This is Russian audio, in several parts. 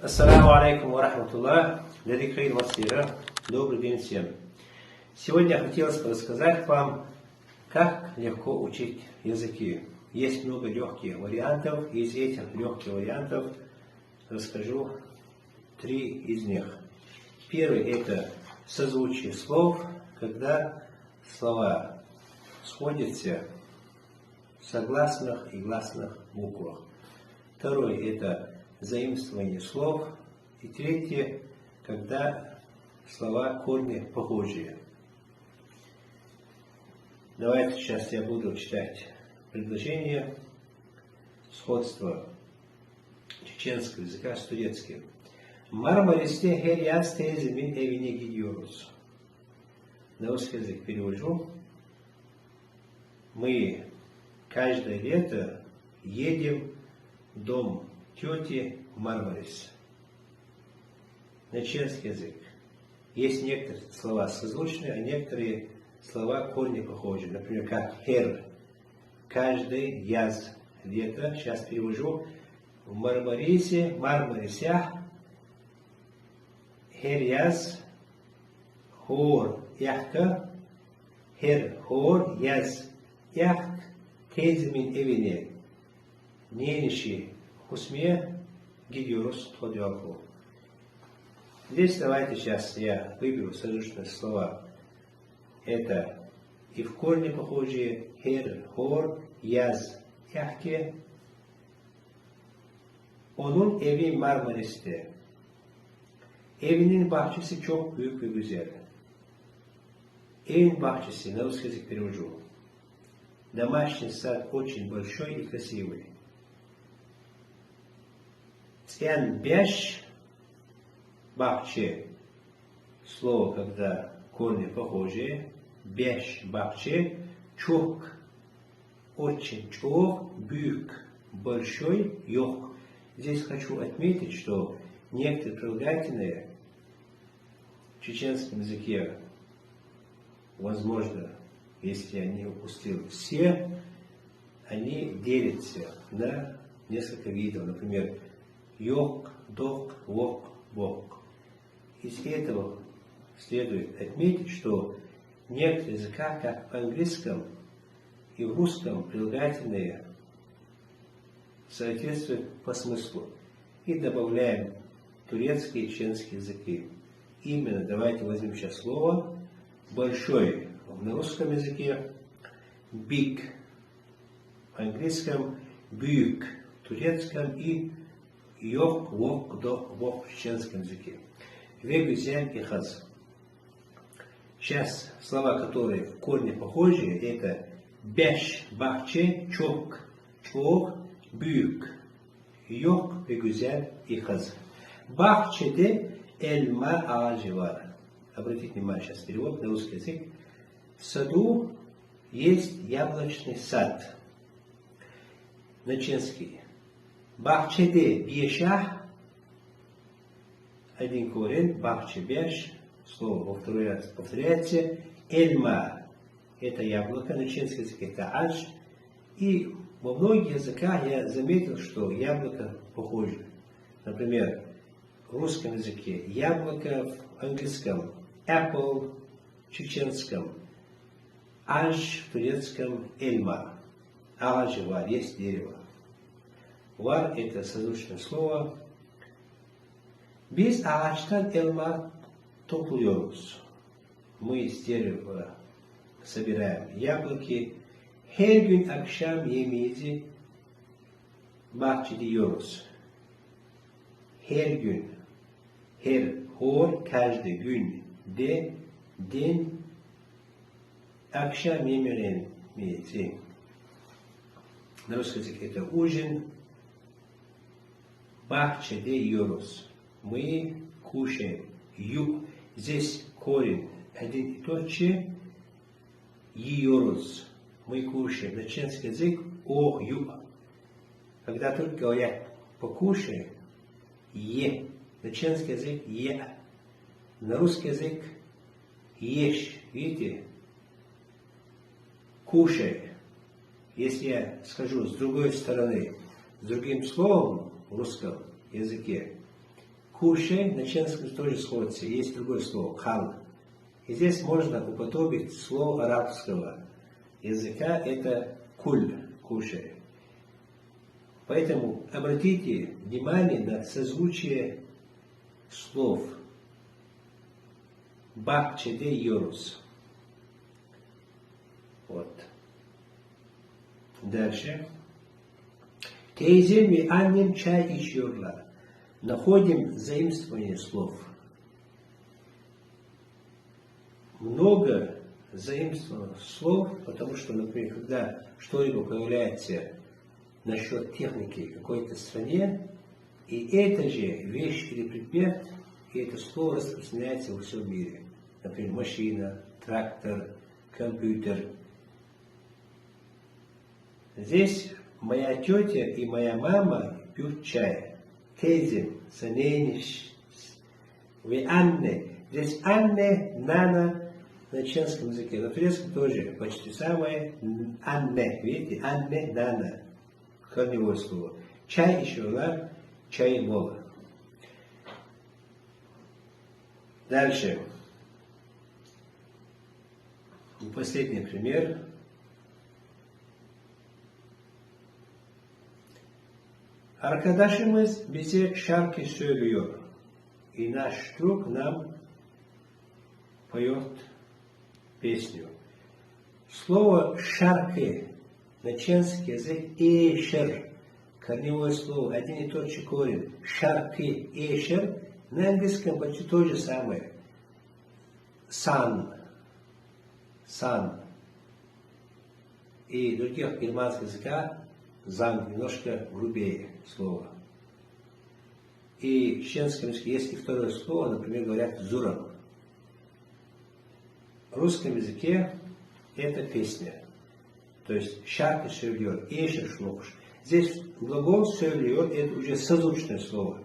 Ассаламу алейкум ва рахматуллах. Добрый день всем. Сегодня хотелось бы рассказать вам, как легко учить языки. Есть много легких вариантов. Из этих легких вариантов расскажу 3 из них. Первый – это созвучие слов, когда слова сходятся в согласных и гласных буквах. Второй – это заимствование слов. И третье, когда слова корни похожие. Давайте сейчас я буду читать предложение сходства чеченского языка с турецким. Marmaris'te her yaz teyzemin evine gidiyoruz. На русский язык перевожу. Мы каждое лето едем в дом тети в Мармарис. На чеченский язык. Есть некоторые слова созвучные, а некоторые слова корни похожи. Например, как хер. Каждый яз. Лето. Сейчас перевожу. В Мармарисе, Мармарисях. Хер яз. Хор яхта. Хер хор яз. Яхт. Teyzemin evine. Ненеши. Хусме gidiyoruz Тодиалку. Здесь давайте сейчас я выберу созвучные слова. Это и в корне похожие хер, хор, яз, яхке. Onun evi Marmaris'te. Evinin bahçesi çok büyük ve güzel. Evin bahçesi, на русский язык перевожу. Домашний сад очень большой и красивый. Цен беш, бахче, слово, когда корни похожие, беш, бахче, чок, очень, чок, бюк, большой, yok. Здесь хочу отметить, что некоторые прилагательные в чеченском языке, возможно, если я не упустил все, они делятся на несколько видов. Например, yok, dok, wok, bok. Из этого следует отметить, что в некоторых языках, как в английском и в русском, прилагательные соответствуют по смыслу. И добавляем турецкие и чеченские языки. Именно давайте возьмем сейчас слово большой на русском языке, big, в английском büyük, в турецком и yok, wok, dok, wok в чеченском языке. Вегузен и хаз. Сейчас слова, которые в корне похожи, это беш, бахче, чок, чок, büyük, yok, вегузен и хаз. Bahçede elma ağacı var. Обратите внимание, сейчас перевод на русский язык. В саду есть яблочный сад. На чеченский. Bahçede бешах, один корень, бахче беш, слово во второй раз повторяется, эльма, это яблоко, на чеченском языке это адж, и во многих языках я заметил, что яблоко похоже. Например, в русском языке яблоко, в английском apple, в чеченском адж, в турецком эльма, адж, вар, есть дерево. Var это созвучное слово. Biz ağaçtan elma topluyoruz. Мы из дерева собираем яблоки. Her gün akşam yemeğimizi bahçede yiyoruz. Her gün. Her, hor, каждый gün. De, den, akşam yemeğimizi. На русском языке это ужин. Bahçede yiyoruz. Мы кушаем. Здесь корень один и тот же. Yiyoruz. Мы кушаем. На чеченский язык ю. Когда только говорят покушай, е. На чеченский язык е. На русский язык ешь. Видите? Кушай. Если я скажу с другой стороны, с другим словом в русском языке, Кушай на чешском тоже сходится. Есть другое слово кал. И здесь можно уподобить слово арабского языка, это куль, кушай. Поэтому обратите внимание на созвучие слов бахчеде йорус. Вот. Дальше. Тейзем и аннем чай ичьорла. Находим заимствование слов. Много заимствованных слов, потому что, например, когда что-либо появляется насчет техники в какой-то стране, и эта же вещь или предмет, и это слово распространяется во всем мире. Например, машина, трактор, компьютер. Здесь моя тетя и моя мама пьют чай. Тезим, санениш, вы Анне. Здесь Анне, Нана на чешском языке. На турецком тоже почти самое Анне. Видите, Анне, Нана. Корневое слово. Чай еще ла, чай мола. Дальше. Последний пример. Arkadaşımız bize şarkı söylüyor. И наш друг нам поет песню. Слово «шарки» на чешский язык «эшер». Корневое слово, один и тот же корень. «Шарки», «эшер». На английском почти то же самое. «Сан». «Сан». И других германских языках «зан» немножко грубее слово. И в чешском языке есть и второе слово, например, говорят «зурам». В русском языке это песня. То есть «шарки söylüyor», «эшер шлокуш». Здесь глагол «söylüyor» это уже созвучное слово.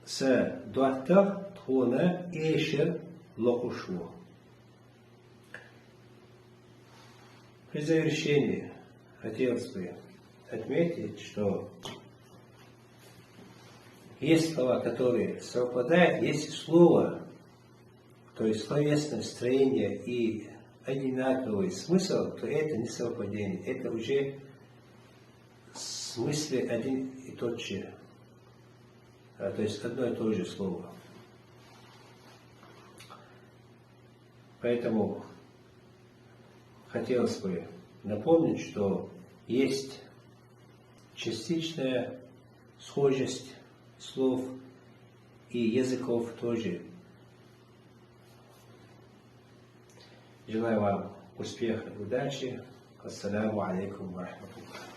С дуаттах тхуна «эшер локушло». При завершении хотелось бы отметить, что есть слова, которые совпадают, есть слово, то есть словесное строение и одинаковый смысл, то это не совпадение, это уже в смысле один и тот же, то есть одно и то же слово. Поэтому хотелось бы напомнить, что есть частичная схожесть слов и языков тоже. Желаю вам успеха и удачи. Ассаляму алейкум ва рахматуллах.